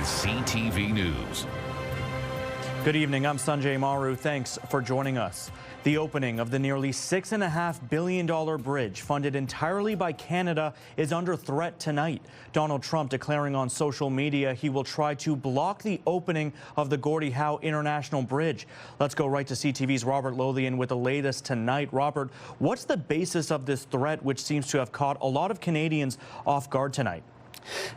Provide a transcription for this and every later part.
is CTV News. Good evening, I'm Sanjay Maru. Thanks for joining us. The opening of the nearly $6.5 billion bridge, funded entirely by Canada, is under threat tonight. Donald Trump declaring on social media he will try to block the opening of the Gordie Howe International Bridge. Let's go right to CTV's Robert Lothian with the latest tonight. Robert, what's the basis of this threat, which seems to have caught a lot of Canadians off guard tonight?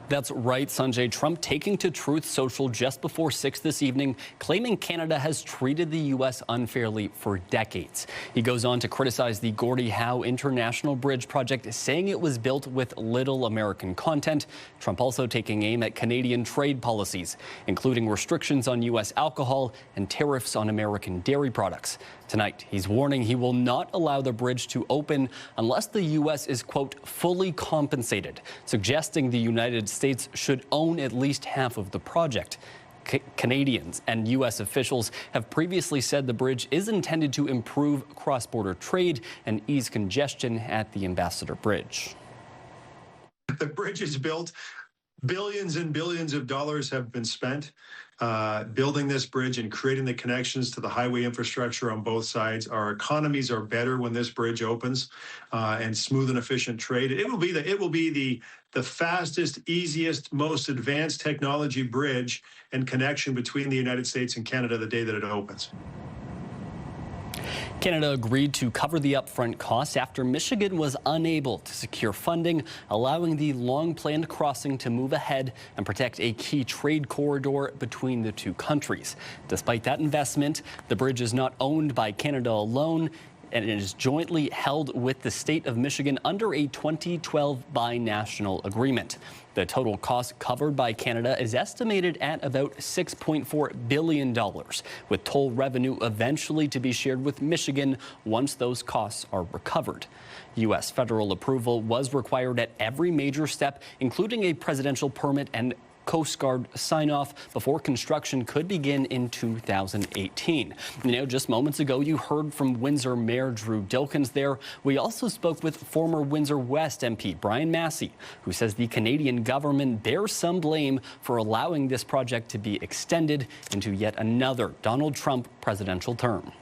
That's right, Sanjay. Trump taking to Truth Social just before 6 this evening, claiming Canada has treated the U.S. unfairly for decades. He goes on to criticize the Gordie Howe International Bridge project, saying it was built with little American content. Trump also taking aim at Canadian trade policies, including restrictions on U.S. alcohol and tariffs on American dairy products. Tonight, he's warning he will not allow the bridge to open unless the U.S. is, quote, fully compensated, suggesting the United States should own at least half of the project. Canadians and U.S. officials have previously said the bridge is intended to improve cross-border trade and ease congestion at the Ambassador Bridge. The bridge is built. Billions and billions of dollars have been spent building this bridge and creating the connections to the highway infrastructure on both sides. Our economies are better when this bridge opens, and smooth and efficient trade. It will be the fastest, easiest, most advanced technology bridge and connection between the United States and Canada the day that it opens. Canada agreed to cover the upfront costs after Michigan was unable to secure funding, allowing the long-planned crossing to move ahead and protect a key trade corridor between the two countries. Despite that investment, the bridge is not owned by Canada alone, and it is jointly held with the state of Michigan under a 2012 binational agreement. The total cost covered by Canada is estimated at about $6.4 billion, with toll revenue eventually to be shared with Michigan once those costs are recovered. U.S. federal approval was required at every major step, including a presidential permit and Coast Guard sign-off before construction could begin in 2018. Just moments ago, you heard from Windsor Mayor Drew Dilkins there. We also spoke with former Windsor West MP Brian Massey, who says the Canadian government bears some blame for allowing this project to be extended into yet another Donald Trump presidential term.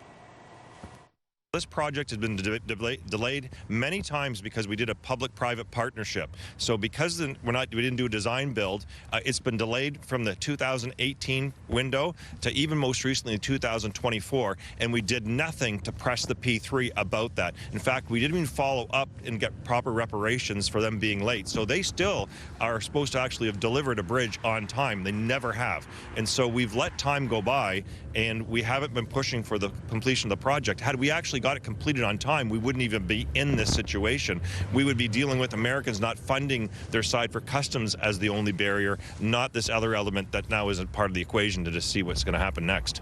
This project has been delayed many times because we did a public-private partnership. So because we didn't do a design build, it's been delayed from the 2018 window to even most recently 2024, and we did nothing to press the P3 about that. In fact, we didn't even follow up and get proper reparations for them being late. So they still are supposed to actually have delivered a bridge on time. They never have. And so we've let time go by, and we haven't been pushing for the completion of the project. Had we actually got it completed on time, we wouldn't even be in this situation. We would be dealing with Americans not funding their side for customs as the only barrier, not this other element that now isn't part of the equation to just see what's going to happen next.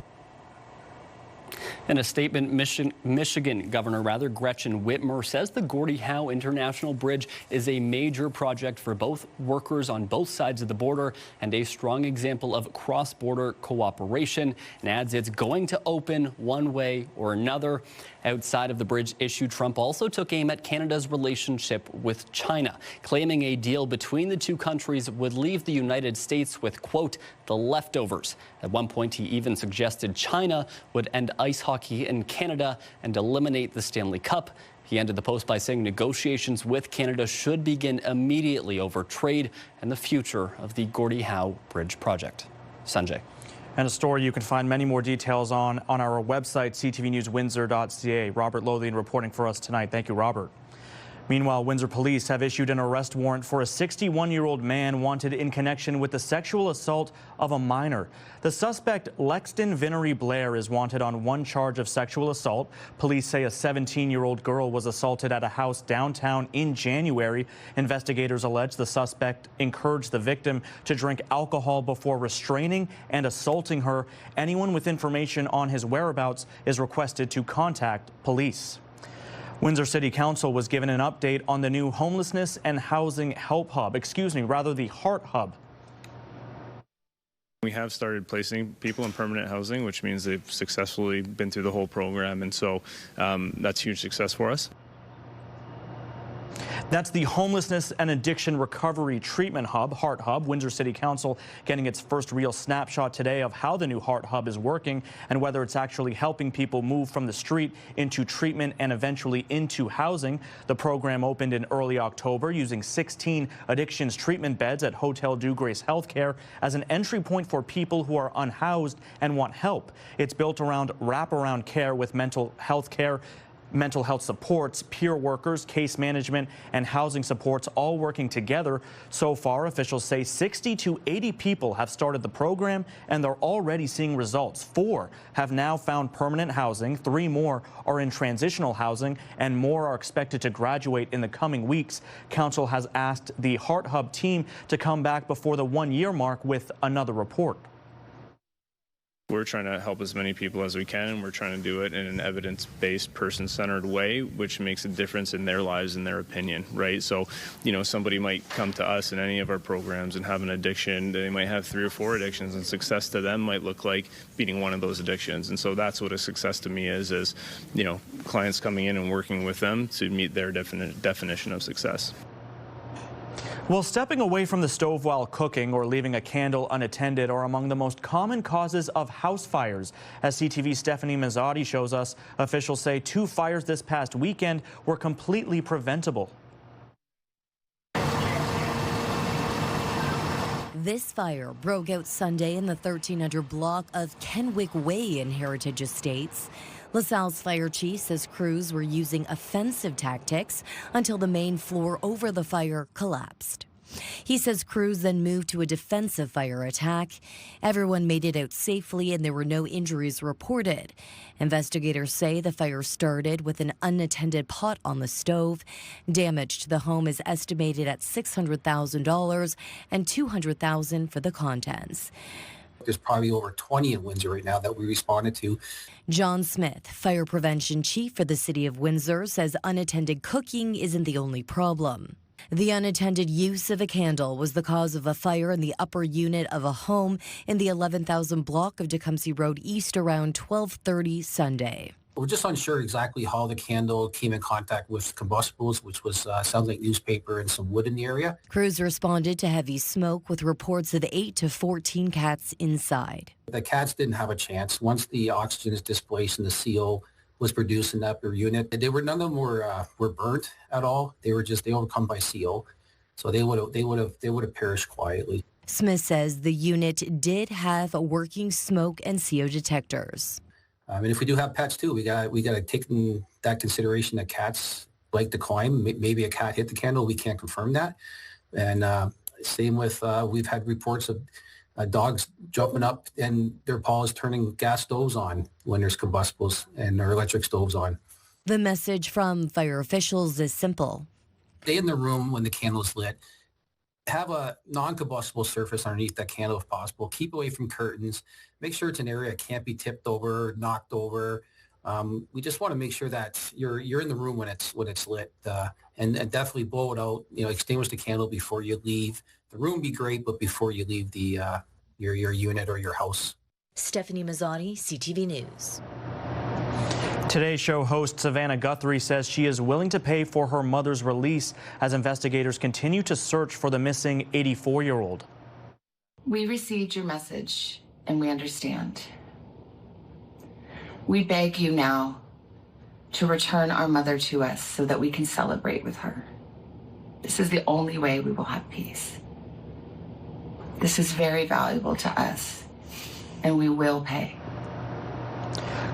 In a statement, Michigan Governor Gretchen Whitmer says the Gordie Howe International Bridge is a major project for both workers on both sides of the border and a strong example of cross-border cooperation, and adds it's going to open one way or another. Outside of the bridge issue, Trump also took aim at Canada's relationship with China, claiming a deal between the two countries would leave the United States with, quote, the leftovers. At one point, he even suggested China would end ice hockey in Canada and eliminate the Stanley Cup. He ended the post by saying negotiations with Canada should begin immediately over trade and the future of the Gordie Howe Bridge project. Sanjay. And a story you can find many more details on our website, ctvnewswindsor.ca. Robert Lothian reporting for us tonight. Thank you, Robert. Meanwhile, Windsor police have issued an arrest warrant for a 61-year-old man wanted in connection with the sexual assault of a minor. The suspect, Lexton Vinery Blair, is wanted on one charge of sexual assault. Police say a 17-year-old girl was assaulted at a house downtown in January. Investigators allege the suspect encouraged the victim to drink alcohol before restraining and assaulting her. Anyone with information on his whereabouts is requested to contact police. Windsor City Council was given an update on the new Homelessness and Housing Help Hub, the Heart Hub. We have started placing people in permanent housing, which means they've successfully been through the whole program, and so that's huge success for us. That's the Homelessness and Addiction Recovery Treatment Hub, Heart Hub. Windsor City Council getting its first real snapshot today of how the new Heart Hub is working and whether it's actually helping people move from the street into treatment and eventually into housing. The program opened in early October using 16 addictions treatment beds at Hotel Dieu Grace Healthcare as an entry point for people who are unhoused and want help. It's built around wraparound care with mental health care, mental health supports, peer workers, case management, and housing supports all working together. So far, officials say 60 to 80 people have started the program, and they're already seeing results. 4 have now found permanent housing, 3 more are in transitional housing, and more are expected to graduate in the coming weeks. Council has asked the Heart Hub team to come back before the 1-year mark with another report. We're trying to help as many people as we can, and we're trying to do it in an evidence-based, person-centered way, which makes a difference in their lives and their opinion, right? So, somebody might come to us in any of our programs and have an addiction. They might have 3 or 4 addictions, and success to them might look like beating one of those addictions. And so that's what a success to me is clients coming in and working with them to meet their definition of success. Well, stepping away from the stove while cooking or leaving a candle unattended are among the most common causes of house fires. As CTV's Stephanie Mazzotti shows us, officials say 2 fires this past weekend were completely preventable. This fire broke out Sunday in the 1300 block of Kenwick Way in Heritage Estates. LaSalle's fire chief says crews were using offensive tactics until the main floor over the fire collapsed. He says crews then moved to a defensive fire attack. Everyone made it out safely and there were no injuries reported. Investigators say the fire started with an unattended pot on the stove. Damage to the home is estimated at $600,000 and $200,000 for the contents. There's probably over 20 in Windsor right now that we responded to. John Smith, fire prevention chief for the city of Windsor, says unattended cooking isn't the only problem. The unattended use of a candle was the cause of a fire in the upper unit of a home in the 11,000 block of Tecumseh Road East around 12:30 Sunday. We're just unsure exactly how the candle came in contact with combustibles, which was sounds like newspaper and some wood in the area. Crews responded to heavy smoke with reports of 8 to 14 cats inside. The cats didn't have a chance. Once the oxygen is displaced and the CO was produced in that upper unit, none of them were burnt at all. They were overcome by CO, so they would have perished quietly. Smith says the unit did have working smoke and CO detectors. And if we do have pets too, we got to take in that consideration that cats like to climb. Maybe a cat hit the candle. We can't confirm that. And same with we've had reports of dogs jumping up and their paws turning gas stoves on when there's combustibles and or electric stoves on. The message from fire officials is simple. Stay in the room when the candle's lit. Have a non-combustible surface underneath that candle if possible. Keep away from curtains. Make sure it's an area that can't be tipped over, knocked over. We just want to make sure that you're in the room when it's lit, and definitely blow it out. Extinguish the candle before you leave. The room be great, but before you leave the your unit or your house. Stephanie Mazzotti, CTV News. Today's show host Savannah Guthrie says she is willing to pay for her mother's release as investigators continue to search for the missing 84-year-old. We received your message and we understand. We beg you now to return our mother to us so that we can celebrate with her. This is the only way we will have peace. This is very valuable to us and we will pay.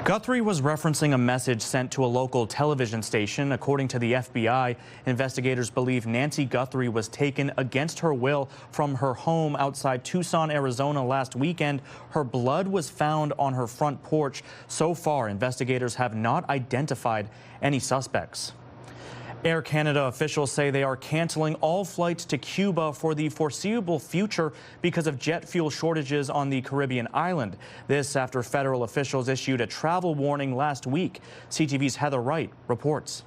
Guthrie was referencing a message sent to a local television station. According to the FBI, investigators believe Nancy Guthrie was taken against her will from her home outside Tucson, Arizona last weekend. Her blood was found on her front porch. So far, investigators have not identified any suspects. Air Canada officials say they are canceling all flights to Cuba for the foreseeable future because of jet fuel shortages on the Caribbean island. This after federal officials issued a travel warning last week. CTV's Heather Wright reports.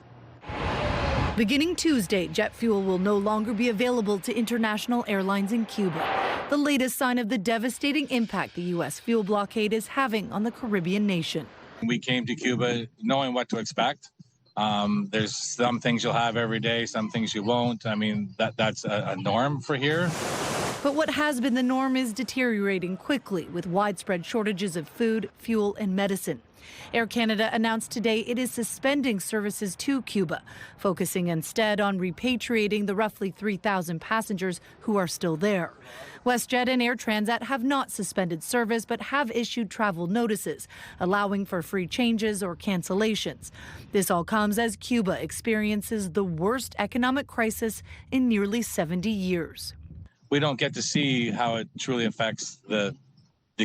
Beginning Tuesday, jet fuel will no longer be available to international airlines in Cuba. The latest sign of the devastating impact the U.S. fuel blockade is having on the Caribbean nation. We came to Cuba knowing what to expect. There's some things you'll have every day, some things you won't. I mean, that's a norm for here. But what has been the norm is deteriorating quickly with widespread shortages of food, fuel, and medicine. Air Canada announced today it is suspending services to Cuba, focusing instead on repatriating the roughly 3,000 passengers who are still there. WestJet and Air Transat have not suspended service but have issued travel notices, allowing for free changes or cancellations. This all comes as Cuba experiences the worst economic crisis in nearly 70 years. We don't get to see how it truly affects the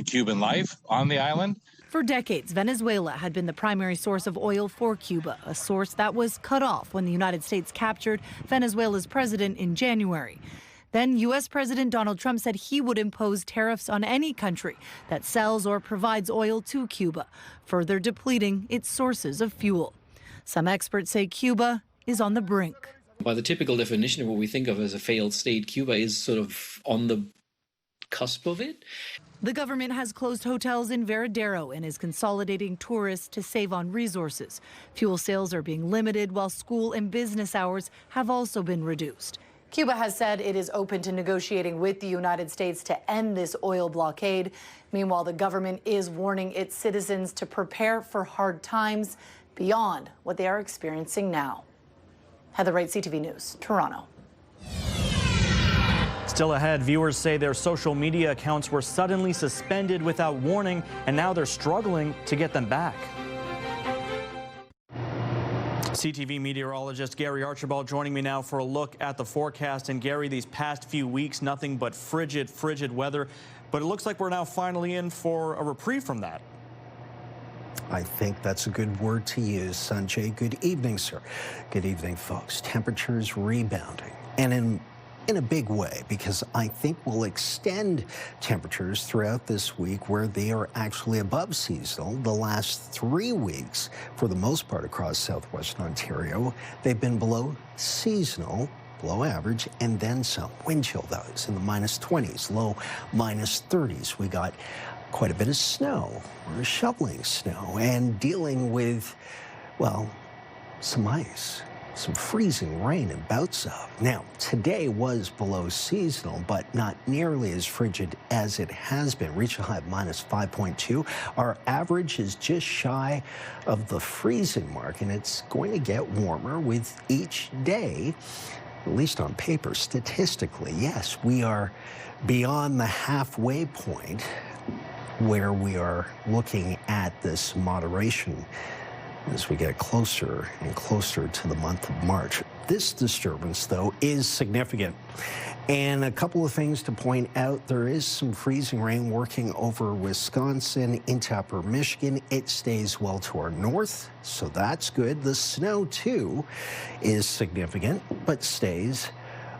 Cuban life on the island. For decades, Venezuela had been the primary source of oil for Cuba, a source that was cut off when the United States captured Venezuela's president in January. Then U.S. President Donald Trump said he would impose tariffs on any country that sells or provides oil to Cuba, further depleting its sources of fuel. Some experts say Cuba is on the brink. By the typical definition of what we think of as a failed state, Cuba is sort of on the cusp of it. The government has closed hotels in Veradero and is consolidating tourists to save on resources. Fuel sales are being limited while school and business hours have also been reduced. Cuba has said it is open to negotiating with the United States to end this oil blockade. Meanwhile, the government is warning its citizens to prepare for hard times beyond what they are experiencing now. Heather Wright, CTV News, Toronto. Still ahead, viewers say their social media accounts were suddenly suspended without warning, and now they're struggling to get them back. CTV meteorologist Gary Archibald joining me now for a look at the forecast. And Gary, these past few weeks, nothing but frigid weather. But it looks like we're now finally in for a reprieve from that. I think that's a good word to use, Sanjay. Good evening, sir. Good evening, folks. Temperatures rebounding, and in a big way, because I think we'll extend temperatures throughout this week where they are actually above seasonal. The last 3 weeks, for the most part across southwestern Ontario, they've been below seasonal, below average, and then some. Wind chill values in the -20s, low -30s. We got quite a bit of snow. We're shoveling snow and dealing with, well, some ice, some freezing rain and bouts of. Now, today was below seasonal, but not nearly as frigid as it has been. Reached a high of -5.2. Our average is just shy of the freezing mark, and it's going to get warmer with each day, at least on paper. Statistically, yes, we are beyond the halfway point where we are looking at this moderation as we get closer and closer to the month of March. This disturbance, though, is significant. And a couple of things to point out. There is some freezing rain working over Wisconsin into upper Michigan. It stays well to our north, so that's good. The snow, too, is significant, but stays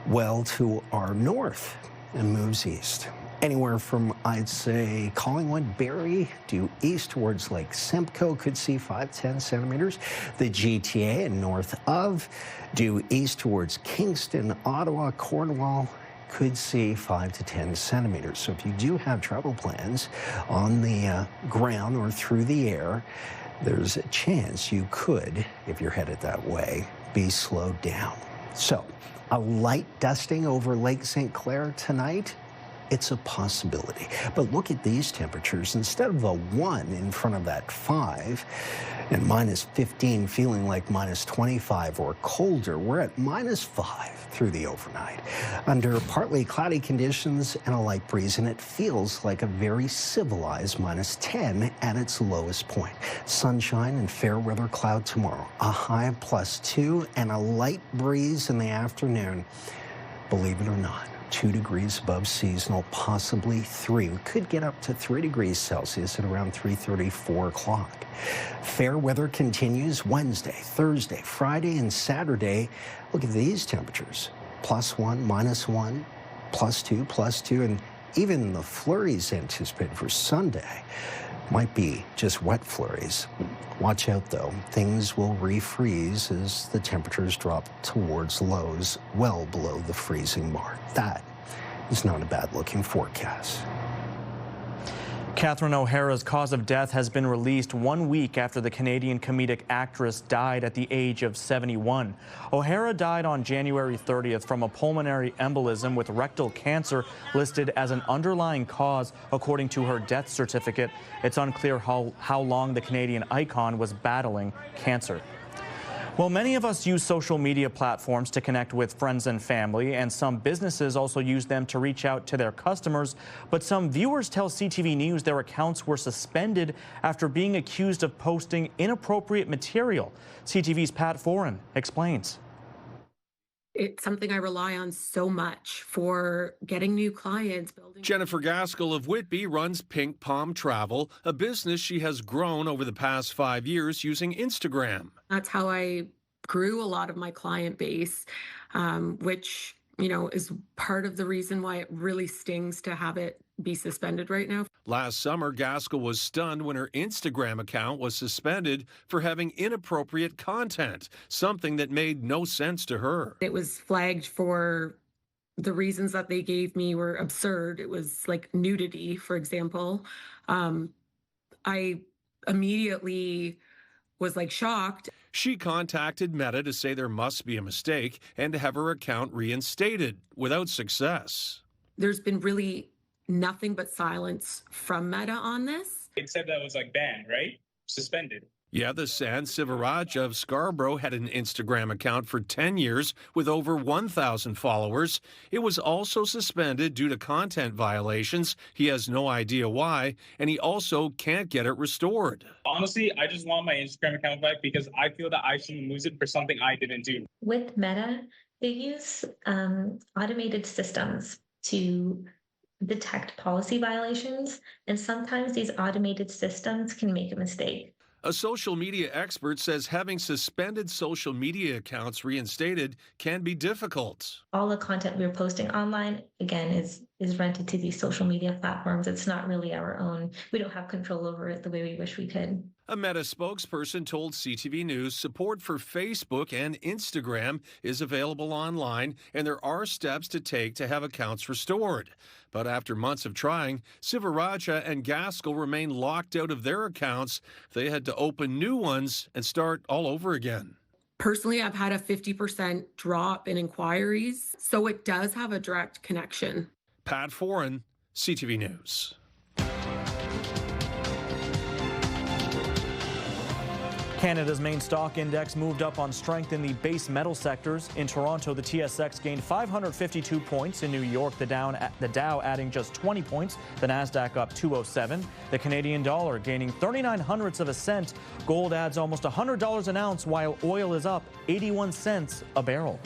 well to our north and moves east. Anywhere from, I'd say, Collingwood, Barrie, due east towards Lake Simcoe, could see 5-10 centimeters. The GTA and north of, due east towards Kingston, Ottawa, Cornwall, could see 5 to 10 centimeters. So if you do have travel plans on the ground or through the air, there's a chance you could, if you're headed that way, be slowed down. So a light dusting over Lake St. Clair tonight. It's a possibility. But look at these temperatures. Instead of a 1 in front of that 5 and -15 feeling like -25 or colder, we're at -5 through the overnight. Under partly cloudy conditions and a light breeze, and it feels like a very civilized -10 at its lowest point. Sunshine and fair weather cloud tomorrow. A high of +2 and a light breeze in the afternoon. Believe it or not, 2 degrees above seasonal, possibly 3. We could get up to 3 degrees Celsius at around 3:30, 4 o'clock. Fair weather continues Wednesday, Thursday, Friday, and Saturday. Look at these temperatures. +1, -1, +2, +2, and even the flurries anticipated for Sunday might be just wet flurries. Watch out, though. Things will refreeze as the temperatures drop towards lows well below the freezing mark. That is not a bad-looking forecast. Katherine O'Hara's cause of death has been released 1 week after the Canadian comedic actress died at the age of 71. O'Hara died on January 30th from a pulmonary embolism with rectal cancer listed as an underlying cause, according to her death certificate. It's unclear how long the Canadian icon was battling cancer. Well, many of us use social media platforms to connect with friends and family, and some businesses also use them to reach out to their customers. But some viewers tell CTV News their accounts were suspended after being accused of posting inappropriate material. CTV's Pat Foran explains. It's something I rely on so much for getting new clients. Jennifer Gaskell of Whitby runs Pink Palm Travel, a business she has grown over the past 5 years using Instagram. That's how I grew a lot of my client base, which, is part of the reason why it really stings to have it be suspended right now. Last summer, Gaskell was stunned when her Instagram account was suspended for having inappropriate content, something that made no sense to her. It was flagged for the reasons that they gave me were absurd. It was like nudity, for example. I immediately was shocked. She contacted Meta to say there must be a mistake and to have her account reinstated without success. There's been really nothing but silence from Meta on this. It said that was banned, right? Suspended. Yeah, the San Sivaraj of Scarborough had an Instagram account for 10 years with over 1,000 followers. It was also suspended due to content violations. He has no idea why, and he also can't get it restored. Honestly, I just want my Instagram account back because I feel that I shouldn't lose it for something I didn't do. With Meta, they use automated systems to detect policy violations, and sometimes these automated systems can make a mistake. A social media expert says having suspended social media accounts reinstated can be difficult. All the content we're posting online, again, is rented to these social media platforms. It's not really our own. We don't have control over it the way we wish we could. A Meta spokesperson told CTV News support for Facebook and Instagram is available online, and there are steps to take to have accounts restored. But after months of trying, Sivaraja and Gaskell remain locked out of their accounts. They had to open new ones and start all over again. Personally, I've had a 50% drop in inquiries, so it does have a direct connection. Pat Foran, CTV News. Canada's main stock index moved up on strength in the base metal sectors. In Toronto, the TSX gained 552 points. In New York, the Dow adding just 20 points. The Nasdaq up 207. The Canadian dollar gaining 39 of a cent. Gold adds almost $100 an ounce, while oil is up 81 cents a barrel.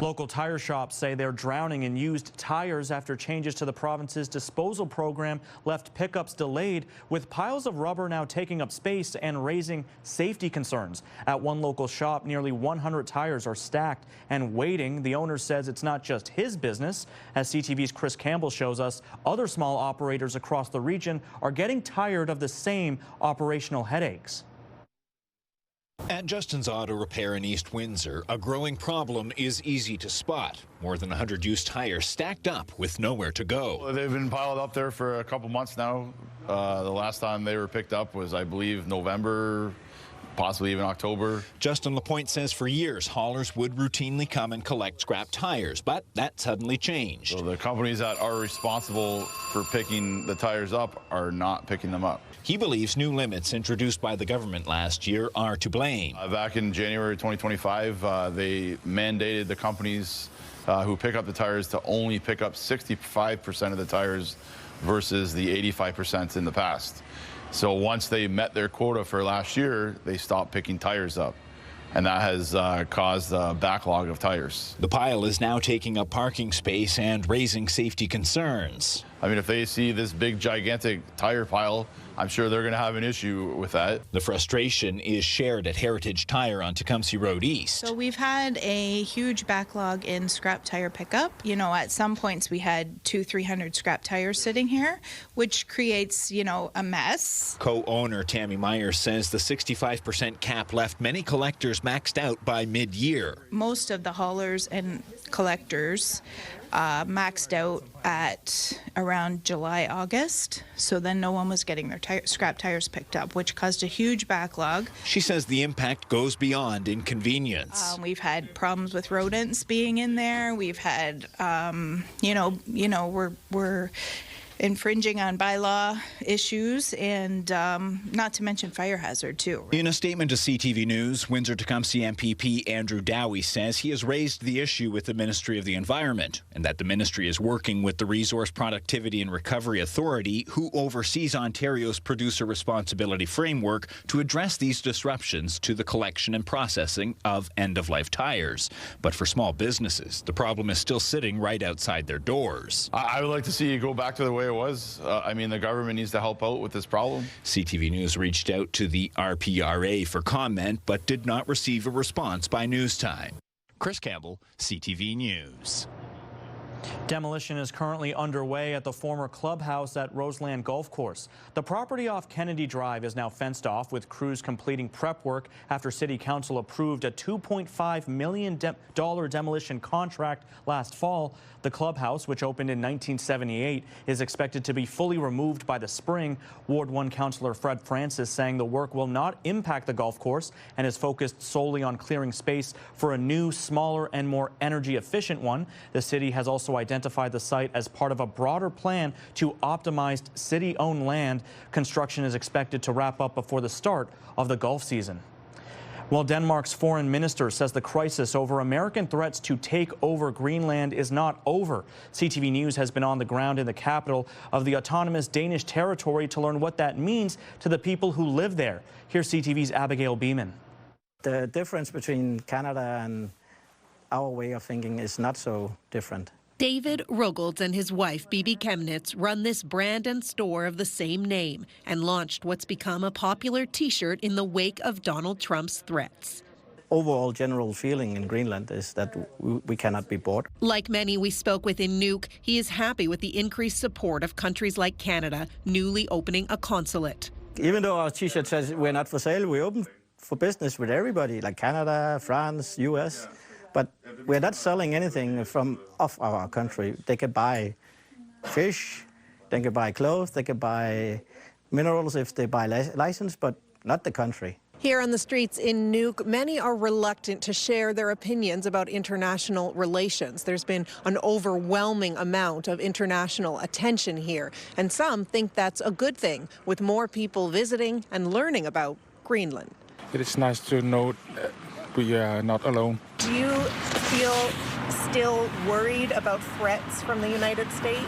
Local tire shops say they're drowning in used tires after changes to the province's disposal program left pickups delayed, with piles of rubber now taking up space and raising safety concerns. At one local shop, nearly 100 tires are stacked and waiting. The owner says it's not just his business. As CTV's Chris Campbell shows us, other small operators across the region are getting tired of the same operational headaches. At Justin's Auto Repair in East Windsor, a growing problem is easy to spot. More than 100 used tires stacked up with nowhere to go. They've been piled up there for a couple months now. The last time they were picked up was, I believe, November, possibly even October. Justin Lapointe says for years, haulers would routinely come and collect scrap tires, but that suddenly changed. So the companies that are responsible for picking the tires up are not picking them up. He believes new limits introduced by the government last year are to blame. Back in January 2025, they mandated the companies who pick up the tires to only pick up 65% of the tires versus the 85% in the past. So once they met their quota for last year, they stopped picking tires up. And that has caused a backlog of tires. The pile is now taking up parking space and raising safety concerns. I mean, if they see this big, gigantic tire pile, I'm sure they're going to have an issue with that. The frustration is shared at Heritage Tire on Tecumseh Road East. So we've had a huge backlog in scrap tire pickup. At some points we had 200-300 scrap tires sitting here, which creates, a mess. Co-owner Tammy Myers says the 65% cap left many collectors maxed out by mid-year. Most of the haulers and collectors maxed out at around July, August. So then no one was getting their scrap tires picked up, which caused a huge backlog. She says the impact goes beyond inconvenience. We've had problems with rodents being in there. We've had, we're infringing on bylaw issues, and not to mention fire hazard too. In a statement to CTV News, Windsor-Tecumseh MPP Andrew Dowie says he has raised the issue with the Ministry of the Environment and that the ministry is working with the Resource Productivity and Recovery Authority, who oversees Ontario's producer responsibility framework, to address these disruptions to the collection and processing of end-of-life tires. But for small businesses, the problem is still sitting right outside their doors. I would like to see you go back to the way it was. The government needs to help out with this problem. CTV News reached out to the RPRA for comment, but did not receive a response by news time. Chris Campbell, CTV News. Demolition is currently underway at the former clubhouse at Roseland Golf Course. The property off Kennedy Drive is now fenced off, with crews completing prep work after City Council approved a $2.5 million demolition contract last fall. The clubhouse, which opened in 1978, is expected to be fully removed by the spring. Ward 1 Councillor Fred Francis saying the work will not impact the golf course and is focused solely on clearing space for a new, smaller and more energy-efficient one. The city has also identified the site as part of a broader plan to optimize city-owned land. Construction is expected to wrap up before the start of the golf season. Well, Denmark's foreign minister says the crisis over American threats to take over Greenland is not over. CTV News has been on the ground in the capital of the autonomous Danish territory to learn what that means to the people who live there. Here's CTV's Abigail Beeman. The difference between Canada and our way of thinking is not so different. David Rogolds and his wife, Bibi Chemnitz, run this brand and store of the same name and launched what's become a popular T-shirt in the wake of Donald Trump's threats. Overall general feeling in Greenland is that we cannot be bought. Like many we spoke with in Nuuk, he is happy with the increased support of countries like Canada, newly opening a consulate. Even though our T-shirt says we're not for sale, we're open for business with everybody, like Canada, France, US. But we're not selling anything from off our country. They can buy fish, they can buy clothes, they can buy minerals if they buy license, but not the country. Here on the streets in Nuuk, many are reluctant to share their opinions about international relations. There's been an overwhelming amount of international attention here, and some think that's a good thing, with more people visiting and learning about Greenland. It is nice to know we are not alone. Do you feel still worried about threats from the United States?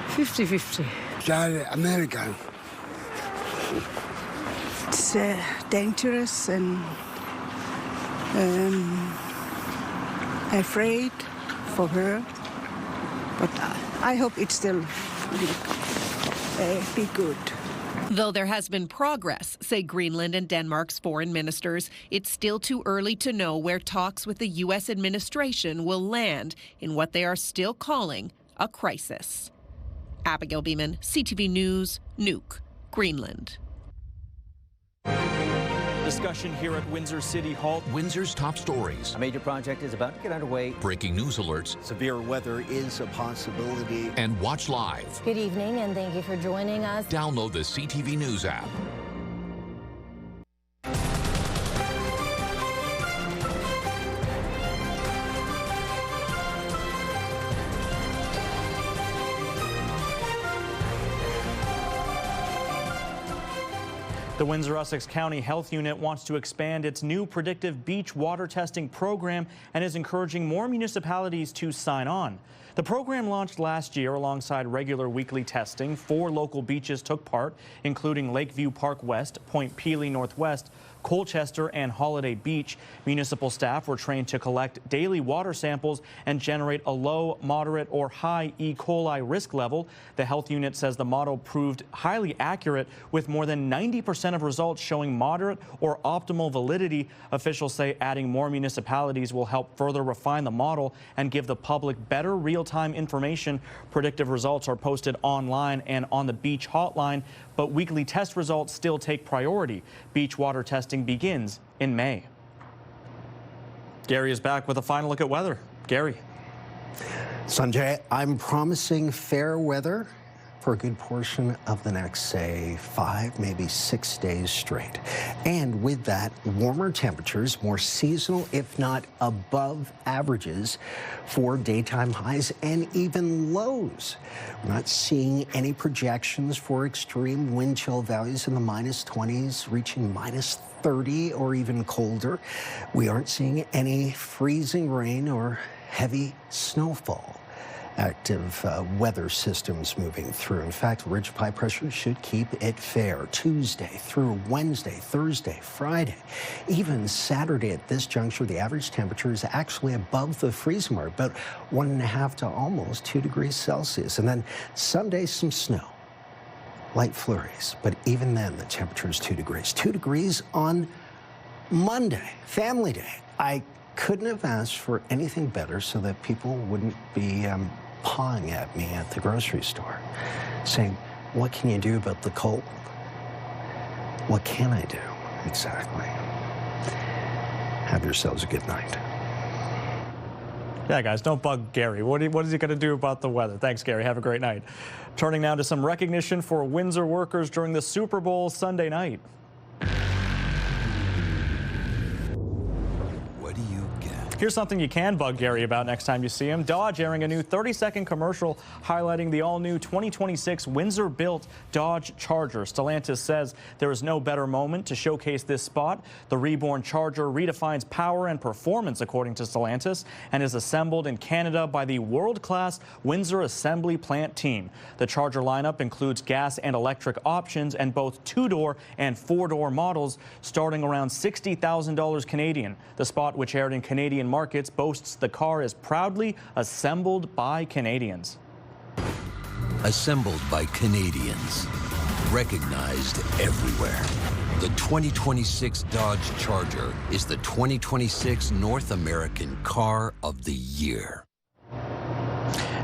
50-50. American. It's dangerous and afraid for her, but I hope it still be good. Though there has been progress, say Greenland and Denmark's foreign ministers, it's still too early to know where talks with the U.S. administration will land in what they are still calling a crisis. Abigail Beeman, CTV News, Nuuk, Greenland. Discussion here at Windsor City Hall. Windsor's top stories. A major project is about to get underway. Breaking news alerts. Severe weather is a possibility. And watch live. Good evening, and thank you for joining us. Download the CTV News app. The Windsor-Essex County Health Unit wants to expand its new predictive beach water testing program and is encouraging more municipalities to sign on. The program launched last year alongside regular weekly testing. 4 local beaches took part, including Lakeview Park West, Point Pelee Northwest, Colchester, and Holiday Beach. Municipal staff were trained to collect daily water samples and generate a low, moderate, or high E. coli risk level. The health unit says the model proved highly accurate, with more than 90% of results showing moderate or optimal validity. Officials say adding more municipalities will help further refine the model and give the public better real-time information. Predictive results are posted online and on the beach hotline, but weekly test results still take priority. Beach water testing begins in May. Gary is back with a final look at weather. Gary. Sanjay, I'm promising fair weather for a good portion of the next, say, 5, maybe 6 days straight. And with that, warmer temperatures, more seasonal, if not above averages for daytime highs and even lows. We're not seeing any projections for extreme wind chill values in the -20s, reaching -30 or even colder. We aren't seeing any freezing rain or heavy snowfall. Active weather systems moving through. In fact, ridge of high pressure should keep it fair Tuesday through Wednesday, Thursday, Friday, even Saturday. At this juncture, the average temperature is actually above the freezing mark, about 1.5 to almost 2 degrees Celsius. And then Sunday, some snow, light flurries. But even then, the temperature is 2 degrees. 2 degrees on Monday, Family Day. I couldn't have asked for anything better so that people wouldn't be pawing at me at the grocery store, saying, what can you do about the cold? What can I do? Exactly. Have yourselves a good night. Yeah, guys, don't bug Gary. What is he going to do about the weather? Thanks, Gary. Have a great night. Turning now to some recognition for Windsor workers during the Super Bowl Sunday night. Here's something you can bug Gary about next time you see him. Dodge airing a new 30-second commercial highlighting the all-new 2026 Windsor-built Dodge Charger. Stellantis says there is no better moment to showcase this spot. The reborn Charger redefines power and performance, according to Stellantis, and is assembled in Canada by the world-class Windsor Assembly Plant team. The Charger lineup includes gas and electric options and both 2-door and 4-door models starting around $60,000 Canadian. The spot, which aired in Canadian markets, boasts the car is proudly assembled by Canadians. Assembled by Canadians. Recognized everywhere. The 2026 Dodge Charger is the 2026 North American Car of the Year.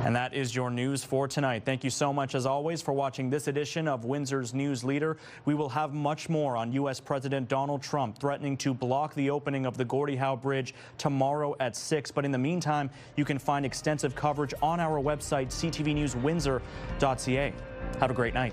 And that is your news for tonight. Thank you so much, as always, for watching this edition of Windsor's News Leader. We will have much more on U.S. President Donald Trump threatening to block the opening of the Gordie Howe Bridge tomorrow at 6. But in the meantime, you can find extensive coverage on our website, ctvnewswindsor.ca. Have a great night.